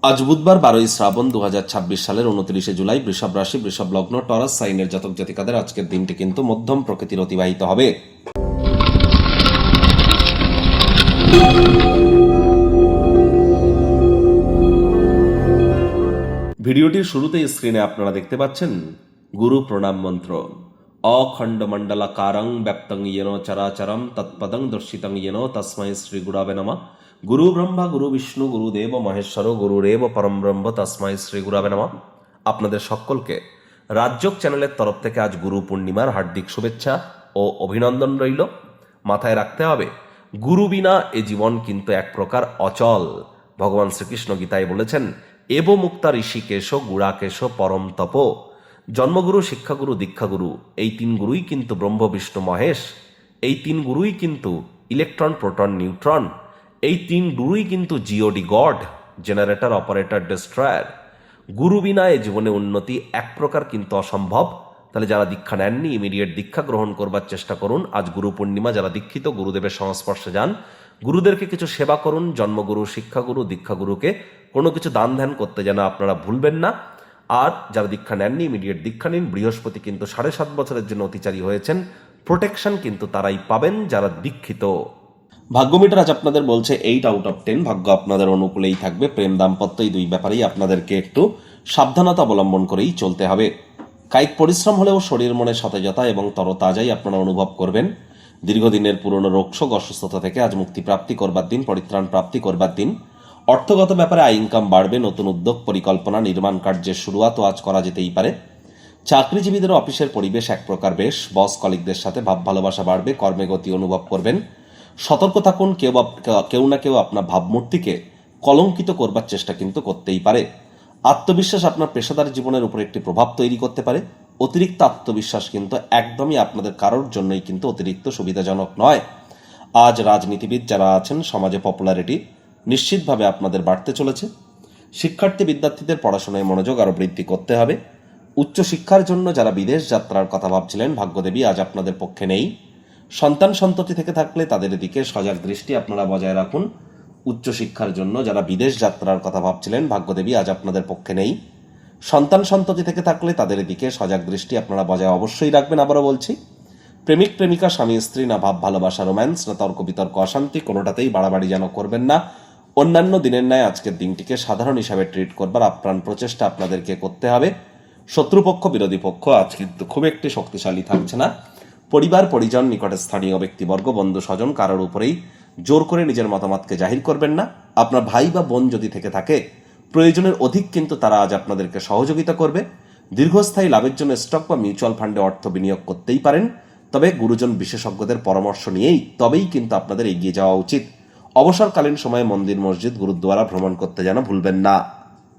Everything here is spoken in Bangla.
আজ বুধবার 12ই শ্রাবণ 2026 সালের 29শে জুলাই বৃষভ রাশি বৃষভ লগ্ন টরাস সাইনের জাতক জাতিকাদের আজকের দিনটি কিন্তু মধ্যম প্রকৃতির অতিবাহিত হবে। ভিডিওটির শুরুতেই স্ক্রিনে আপনারা দেখতে পাচ্ছেন গুরু প্রণাম মন্ত্র। অখণ্ড মণ্ডলাকারং ব্যাপ্তং ইয়েন চরাচরম তৎপদং দর্শিতং ইয়েন তস্মৈ শ্রী গুরবে নমঃ। গুরু ব্রহ্মা গুরু বিষ্ণু গুরুদেব মহেশ্বর গুরুরেব পরম ব্রহ্ম তস্মৈ শ্রী গুরবে নমঃ। আপনাদের সকলকে রাজযোগ চ্যানেলের তরফ থেকে আজ গুরু পূর্ণিমার হার্দিক শুভেচ্ছা ও অভিনন্দন রইল। মাথায় রাখতে হবে, গুরু বিনা এ জীবন কিন্তু এক প্রকার অচল। ভগবান শ্রীকৃষ্ণ গীতায় বলেছেন, এব মুক্তা ঋষিকেশ গুড়াকেশ পরম তপ। জন্মগুরু, শিক্ষাগুরু, দীক্ষাগুরু, এই তিন গুরুই কিন্তু ব্রহ্ম বিষ্ণু মহেশ। এই তিন গুরুই কিন্তু ইলেকট্রন প্রোটন নিউট্রন। এই তিন গুরুই কিন্তু GOD god, generator operator destroyer. গুরু বিনা এ জীবনে উন্নতি এক প্রকার কিন্তু অসম্ভব। তাহলে যারা দীক্ষা নেননি ইমিডিয়েট দীক্ষা গ্রহণ করবার চেষ্টা করুন। আজ গুরু পূর্ণিমা, যারা দীক্ষিত গুরুদেবের সংস্পর্শে যান, গুরুদেরকে কিছু সেবা করুন। জন্মগুরু, শিক্ষাগুরু, দীক্ষাগুরুকে কোনো কিছু দান ধ্যান করতে যেন আপনারা ভুলবেন না। আর যারা দীক্ষা নেননি ইমিডিয়েট দীক্ষা নিন। বৃহস্পতি কিন্তু 7.5 বছরের জন্য অতিচারী হয়েছেন। প্রোটেকশন কিন্তু তারাই পাবেন যারা দীক্ষিত। ভাগ্যমিটার আজ আপনাদের বলছে 8 আউট অফ 10। ভাগ্য আপনাদের অনুকূলেই থাকবে। প্রেম, দাম্পত্য এই দুই ব্যাপারেই আপনাদেরকে একটু সাবধানতা অবলম্বন করেই চলতে হবে। কায়িক পরিশ্রম হলেও শরীর মনে সতেজতা এবং তরতাজাই আপনারা অনুভব করবেন। দীর্ঘদিনের পুরনো রোগশোক অসুস্থতা থেকে আজ মুক্তি প্রাপ্তি করবার দিন, পরিত্রাণ প্রাপ্তি করবার দিন। অর্থগত ব্যাপারে আয় ইনকাম বাড়বে। নতুন উদ্যোগ, পরিকল্পনা, নির্মাণ কার্যের শুরুয়াতও আজ করা যেতেই পারে। চাকরিজীবীদের অফিসের পরিবেশ এক প্রকার বেশ। বস কলিগদের সাথে ভাব ভালোবাসা বাড়বে। কর্মে গতি অনুভব করবেন। সতর্ক থাকুন, কেউ না কেউ আপনার ভাবমূর্তিকে কলঙ্কিত করবার চেষ্টা কিন্তু করতেই পারে। আত্মবিশ্বাস আপনার পেশাদার জীবনের উপর একটি প্রভাব তৈরি করতে পারে। অতিরিক্ত আত্মবিশ্বাস কিন্তু একদমই আপনাদের কারোর জন্যই কিন্তু অতিরিক্ত সুবিধাজনক নয়। আজ রাজনীতিবিদ যারা আছেন, সমাজে পপুলারিটি নিশ্চিতভাবে আপনাদের বাড়তে চলেছে। শিক্ষার্থী বিদ্যার্থীদের পড়াশোনায় মনোযোগ আরো বৃদ্ধি করতে হবে। উচ্চশিক্ষার জন্য যারা বিদেশ যাত্রার কথা ভাবছিলেন, ভাগ্যদেবী আজ আপনাদের পক্ষে নেই। সন্তান সন্ততি থেকে থাকলে তাদের দিকে সজাগ দৃষ্টি আপনারা বজায় রাখুন। উচ্চশিক্ষার জন্য যারা বিদেশ যাত্রার কথা ভাবছিলেন, ভাগ্যদেবী আজ আপনাদের পক্ষে নেই। সন্তান সন্ততি থেকে থাকলে তাদের দিকে সজাগ দৃষ্টি আপনারা বজায় অবশ্যই রাখবেন। আবারও বলছি, প্রেমিক প্রেমিকা, স্বামী স্ত্রী, না ভাব ভালোবাসা, রোম্যান্স, না তর্ক বিতর্ক, অশান্তি, কোনোটাতেই বাড়াবাড়ি যেন করবেন না। অন্যান্য দিনের ন্যায় আজকের দিনটিকে সাধারণ হিসাবে ট্রিট করবার আপ্রাণ প্রচেষ্টা আপনাদেরকে করতে হবে। শত্রুপক্ষ, বিরোধী পক্ষ আজ কিন্তু খুব একটি শক্তিশালী থাকছে না। পরিবার, পরিজন, নিকটের স্থানীয় ব্যক্তিবর্গ, বন্ধু স্বজন কারোর উপরেই জোর করে নিজের মতামতকে জাহির করবেন না। আপনার ভাই বা বোন যদি থেকে থাকে, প্রয়োজনের অধিক কিন্তু তারা আজ আপনাদেরকে সহযোগিতা করবে। দীর্ঘস্থায়ী লাভের জন্য স্টক বা মিউচুয়াল ফান্ডে অর্থ বিনিয়োগ করতেই পারেন, তবে গুরুজন বিশেষজ্ঞদের পরামর্শ নিয়েই তবেই কিন্তু আপনাদের এগিয়ে যাওয়া উচিত। অবসরকালীন সময়ে মন্দির, মসজিদ, গুরুদ্বারা ভ্রমণ করতে যেন ভুলবেন না।